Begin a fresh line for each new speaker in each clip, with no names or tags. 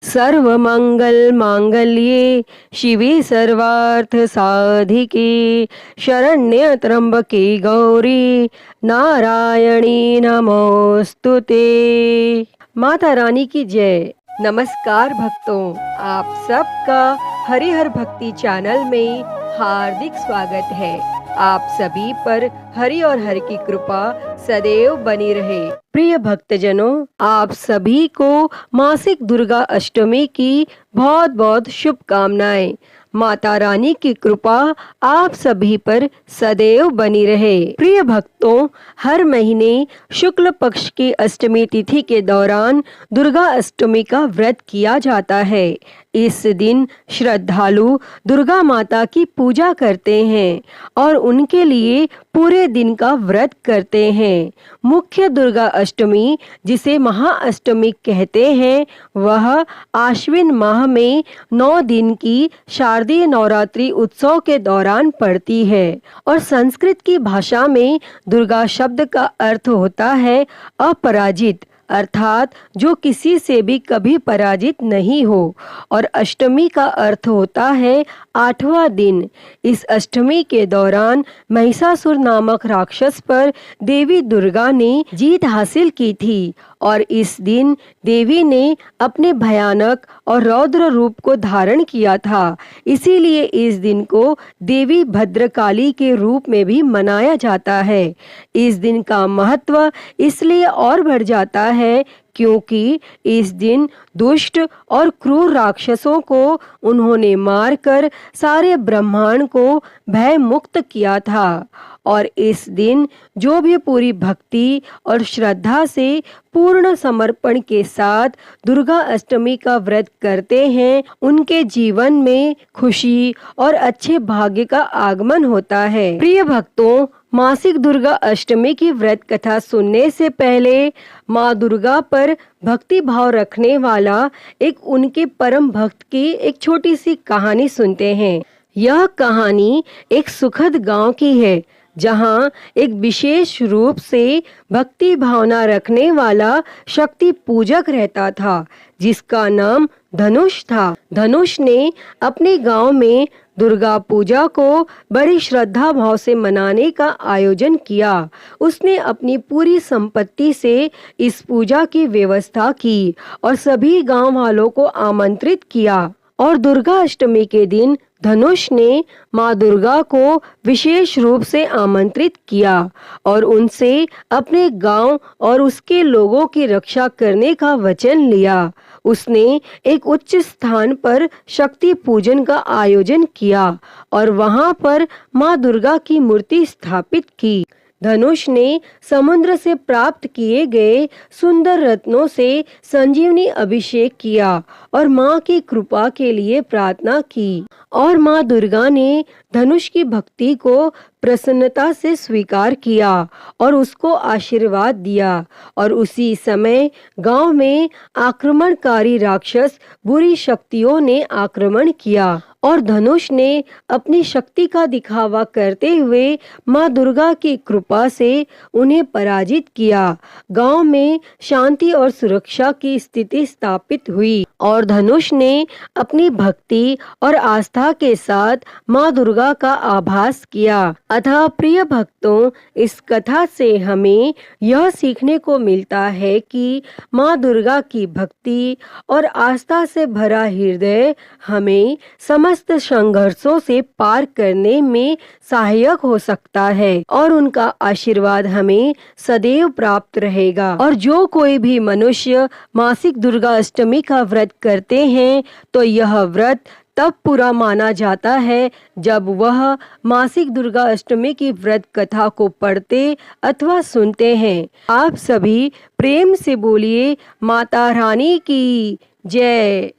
सर्वमंगल मांगल्ये शिवे सर्वार्थ साधिके शरण्य त्र्यंबके गौरी नारायणी नमोस्तुते। माता रानी की जय। नमस्कार भक्तों, आप सबका हरिहर भक्ति चैनल में हार्दिक स्वागत है। आप सभी पर हरि और हर की कृपा सदैव बनी रहे। प्रिय भक्तजनों, आप सभी को मासिक दुर्गा अष्टमी की बहुत बहुत शुभकामनाएं। माता रानी की कृपा आप सभी पर सदैव बनी रहे। प्रिय भक्तों, हर महीने शुक्ल पक्ष की अष्टमी तिथि के दौरान दुर्गा अष्टमी का व्रत किया जाता है। इस दिन श्रद्धालु दुर्गा माता की पूजा करते हैं और उनके लिए पूरे दिन का व्रत करते हैं। मुख्य दुर्गा अष्टमी, जिसे महाअष्टमी कहते हैं, वह आश्विन माह में 9 दिन की शारदीय नवरात्रि उत्सव के दौरान पड़ती है और संस्कृत की भाषा में दुर्गा शब्द का अर्थ होता है अपराजित, अर्थात जो किसी से भी कभी पराजित नहीं हो, और अष्टमी का अर्थ होता है 8वां दिन। इस अष्टमी के दौरान महिषासुर नामक राक्षस पर देवी दुर्गा ने जीत हासिल की थी और इस दिन देवी ने अपने भयानक और रौद्र रूप को धारण किया था। इसीलिए इस दिन को देवी भद्रकाली के रूप में भी मनाया जाता है। इस दिन का महत्व इसलिए और बढ़ जाता है क्योंकि इस दिन दुष्ट और क्रूर राक्षसों को उन्होंने मारकर सारे ब्रह्मांड को भय मुक्त किया था। और इस दिन जो भी पूरी भक्ति और श्रद्धा से पूर्ण समर्पण के साथ दुर्गा अष्टमी का व्रत करते हैं, उनके जीवन में खुशी और अच्छे भाग्य का आगमन होता है। प्रिय भक्तों, मासिक दुर्गा अष्टमी की व्रत कथा सुनने से पहले माँ दुर्गा पर भक्ति भाव रखने वाला एक उनके परम भक्त की एक छोटी सी कहानी सुनते हैं। यह कहानी एक सुखद गांव की है जहां एक विशेष रूप से भक्ति भावना रखने वाला शक्ति पूजक रहता था, जिसका नाम धनुष था। धनुष ने अपने गांव में दुर्गा पूजा को बड़ी श्रद्धा भाव से मनाने का आयोजन किया। उसने अपनी पूरी संपत्ति से इस पूजा की व्यवस्था की और सभी गांव वालों को आमंत्रित किया। और दुर्गा अष्टमी के दिन धनुष ने माँ दुर्गा को विशेष रूप से आमंत्रित किया और उनसे अपने गांव और उसके लोगों की रक्षा करने का वचन लिया। उसने एक उच्च स्थान पर शक्ति पूजन का आयोजन किया और वहां पर माँ दुर्गा की मूर्ति स्थापित की। धनुष ने समुद्र से प्राप्त किए गए सुंदर रत्नों से संजीवनी अभिषेक किया और माँ की कृपा के लिए प्रार्थना की और माँ दुर्गा ने धनुष की भक्ति को प्रसन्नता से स्वीकार किया और उसको आशीर्वाद दिया। और उसी समय गांव में आक्रमणकारी राक्षस बुरी शक्तियों ने आक्रमण किया और धनुष ने अपनी शक्ति का दिखावा करते हुए माँ दुर्गा की कृपा से उन्हें पराजित किया। गांव में शांति और सुरक्षा की स्थिति स्थापित हुई और धनुष ने अपनी भक्ति और आस्था के साथ माँ दुर्गा का आभास किया। अतः प्रिय भक्तों, इस कथा से हमें यह सीखने को मिलता है कि माँ दुर्गा की भक्ति और आस्था से भरा हृदय हमें समस्त संघर्षों से पार करने में सहायक हो सकता है और उनका आशीर्वाद हमें सदैव प्राप्त रहेगा। और जो कोई भी मनुष्य मासिक दुर्गा अष्टमी का व्रत करते हैं तो यह व्रत तब पूरा माना जाता है जब वह मासिक दुर्गा अष्टमी की व्रत कथा को पढ़ते अथवा सुनते हैं। आप सभी प्रेम से बोलिए माता रानी की जय।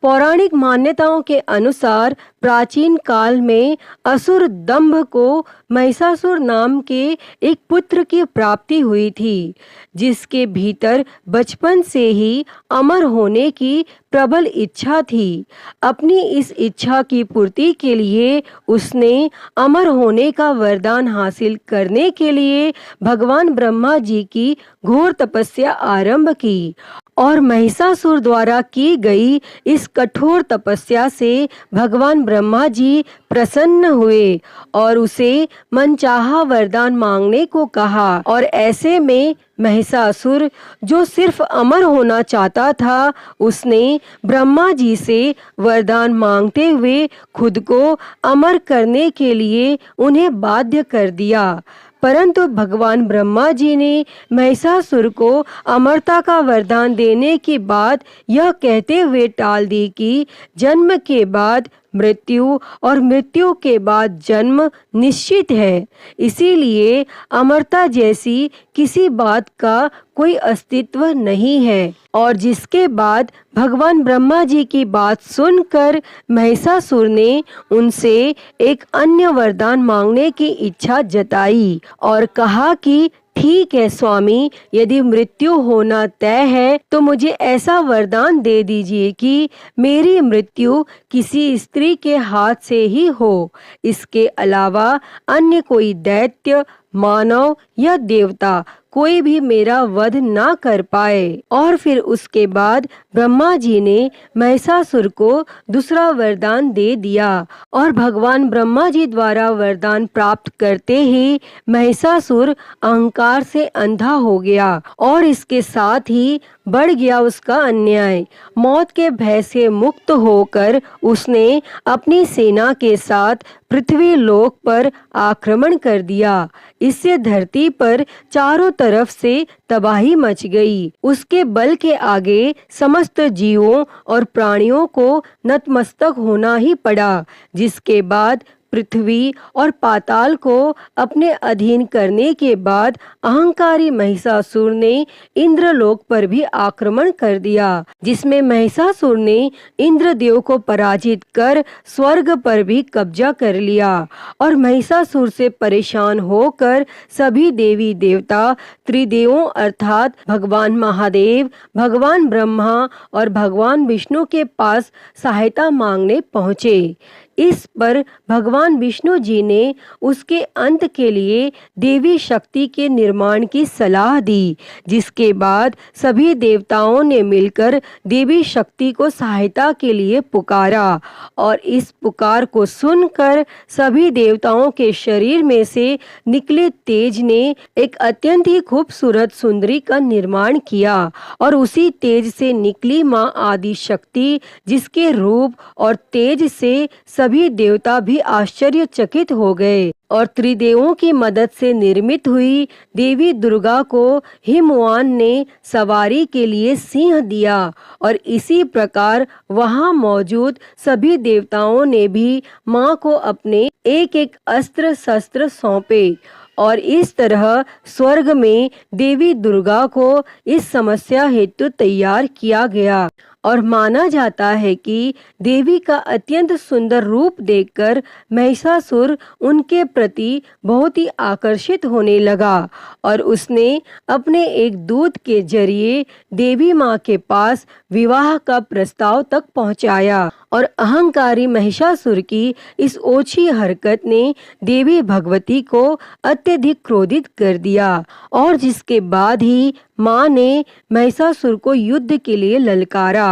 पौराणिक मान्यताओं के अनुसार प्राचीन काल में असुर दंभ को महिषासुर नाम के एक पुत्र की प्राप्ति हुई थी, जिसके भीतर बचपन से ही अमर होने की प्रबल इच्छा थी। अपनी इस इच्छा की पूर्ति के लिए उसने अमर होने का वरदान हासिल करने के लिए भगवान ब्रह्मा जी की घोर तपस्या आरंभ की और महिषासुर द्वारा की गई इस कठोर तपस्या से भगवान ब्रह्मा जी प्रसन्न हुए और उसे मनचाहा वरदान मांगने को कहा। और ऐसे में महिषासुर, जो सिर्फ अमर होना चाहता था, उसने ब्रह्मा जी से वरदान मांगते हुए खुद को अमर करने के लिए उन्हें बाध्य कर दिया। परंतु भगवान ब्रह्मा जी ने महिषासुर को अमरता का वरदान देने की बात यह कहते हुए टाल दी कि जन्म के बाद मृत्यु और मृत्यु के बाद जन्म निश्चित है, इसीलिए अमरता जैसी किसी बात का कोई अस्तित्व नहीं है। और जिसके बाद भगवान ब्रह्मा जी की बात सुनकर महिषासुर ने उनसे एक अन्य वरदान मांगने की इच्छा जताई और कहा कि ठीक है स्वामी, यदि मृत्यु होना तय है तो मुझे ऐसा वरदान दे दीजिए कि मेरी मृत्यु किसी स्त्री के हाथ से ही हो। इसके अलावा अन्य कोई दैत्य, मानव या देवता कोई भी मेरा वध ना कर पाए। और फिर उसके बाद ब्रह्मा जी ने महिषासुर को दूसरा वरदान दे दिया और भगवान ब्रह्मा जी द्वारा वरदान प्राप्त करते ही महिषासुर अहंकार से अंधा हो गया और इसके साथ ही बढ़ गया उसका अन्याय। मौत के भय से मुक्त होकर उसने अपनी सेना के साथ पृथ्वी लोक पर आक्रमण कर दिया। इससे धरती पर चारों तरफ से तबाही मच गई। उसके बल के आगे समस्त जीवों और प्राणियों को नतमस्तक होना ही पड़ा, जिसके बाद पृथ्वी और पाताल को अपने अधीन करने के बाद अहंकारी महिषासुर ने इंद्रलोक पर भी आक्रमण कर दिया, जिसमें महिषासुर ने इंद्रदेव को पराजित कर स्वर्ग पर भी कब्जा कर लिया। और महिषासुर से परेशान होकर सभी देवी देवता त्रिदेवों अर्थात भगवान महादेव, भगवान ब्रह्मा और भगवान विष्णु के पास सहायता मांगने पहुँचे। इस पर भगवान विष्णु जी ने उसके अंत के लिए देवी शक्ति के निर्माण की सलाह दी, जिसके बाद सभी देवताओं ने मिलकर देवी शक्ति को सहायता के लिए पुकारा। और इस पुकार को सुनकर सभी देवताओं के शरीर में से निकले तेज ने एक अत्यंत ही खूबसूरत सुंदरी का निर्माण किया और उसी तेज से निकली माँ आदि शक्ति, जिसके रूप और तेज से सभी देवता भी आश्चर्यचकित हो गए। और त्रिदेवों की मदद से निर्मित हुई देवी दुर्गा को हिमवान ने सवारी के लिए सिंह दिया और इसी प्रकार वहां मौजूद सभी देवताओं ने भी मां को अपने एक एक अस्त्र शस्त्र सौंपे। और इस तरह स्वर्ग में देवी दुर्गा को इस समस्या हेतु तैयार किया गया। और माना जाता है कि देवी का अत्यंत सुंदर रूप देखकर महिषासुर उनके प्रति बहुत ही आकर्षित होने लगा और उसने अपने एक दूत के जरिए देवी माँ के पास विवाह का प्रस्ताव तक पहुँचाया। और अहंकारी महिषासुर की इस ओछी हरकत ने देवी भगवती को अत्यधिक क्रोधित कर दिया और जिसके बाद ही माँ ने महिषासुर को युद्ध के लिए ललकारा।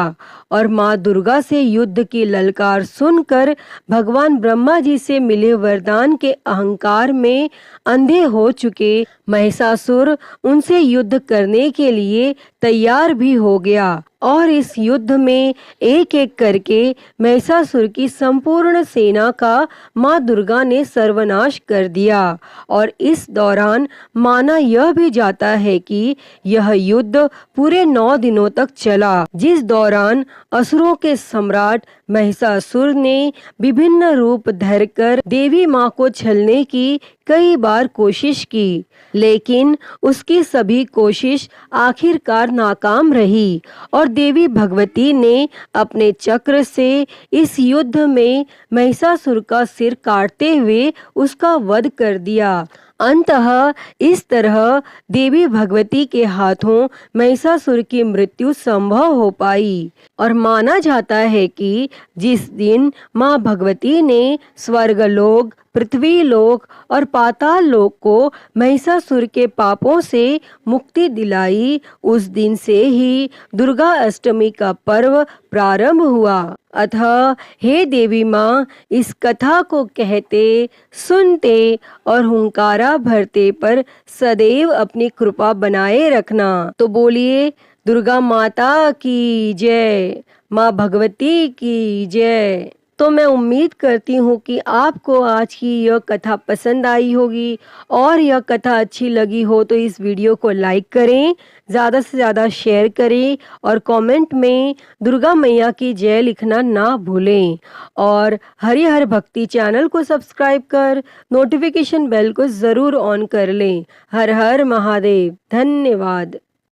और माँ दुर्गा से युद्ध की ललकार सुनकर भगवान ब्रह्मा जी से मिले वरदान के अहंकार में अंधे हो चुके महिषासुर उनसे युद्ध करने के लिए तैयार भी हो गया। और इस युद्ध में एक एक करके महिषासुर की संपूर्ण सेना का माँ दुर्गा ने सर्वनाश कर दिया। और इस दौरान माना यह भी जाता है कि यह युद्ध पूरे 9 दिनों तक चला, जिस दौरान असुरों के सम्राट महिषासुर ने विभिन्न रूप धरकर देवी माँ को छलने की कई बार कोशिश की, लेकिन उसकी सभी कोशिश आखिरकार नाकाम रही और देवी भगवती ने अपने चक्र से इस युद्ध में महिषासुर का सिर काटते हुए उसका वध कर दिया। अंततः इस तरह देवी भगवती के हाथों महिषासुर की मृत्यु संभव हो पाई और माना जाता है कि जिस दिन माँ भगवती ने स्वर्गलोक, पृथ्वीलोक और पाताल लोक को महिषासुर के पापों से मुक्ति दिलाई, उस दिन से ही दुर्गा अष्टमी का पर्व प्रारंभ हुआ। अतः हे देवी माँ, इस कथा को कहते, सुनते और हुंकारा भरते पर सदैव अपनी कृपा बनाए रखना। तो बोलिए दुर्गा माता की जय, माँ भगवती की जय। तो मैं उम्मीद करती हूँ कि आपको आज की यह कथा पसंद आई होगी और यह कथा अच्छी लगी हो तो इस वीडियो को लाइक करें, ज़्यादा से ज़्यादा शेयर करें और कमेंट में दुर्गा मैया की जय लिखना ना भूलें और हरिहर भक्ति चैनल को सब्सक्राइब कर नोटिफिकेशन बेल को ज़रूर ऑन कर लें। हर हर महादेव। धन्यवाद।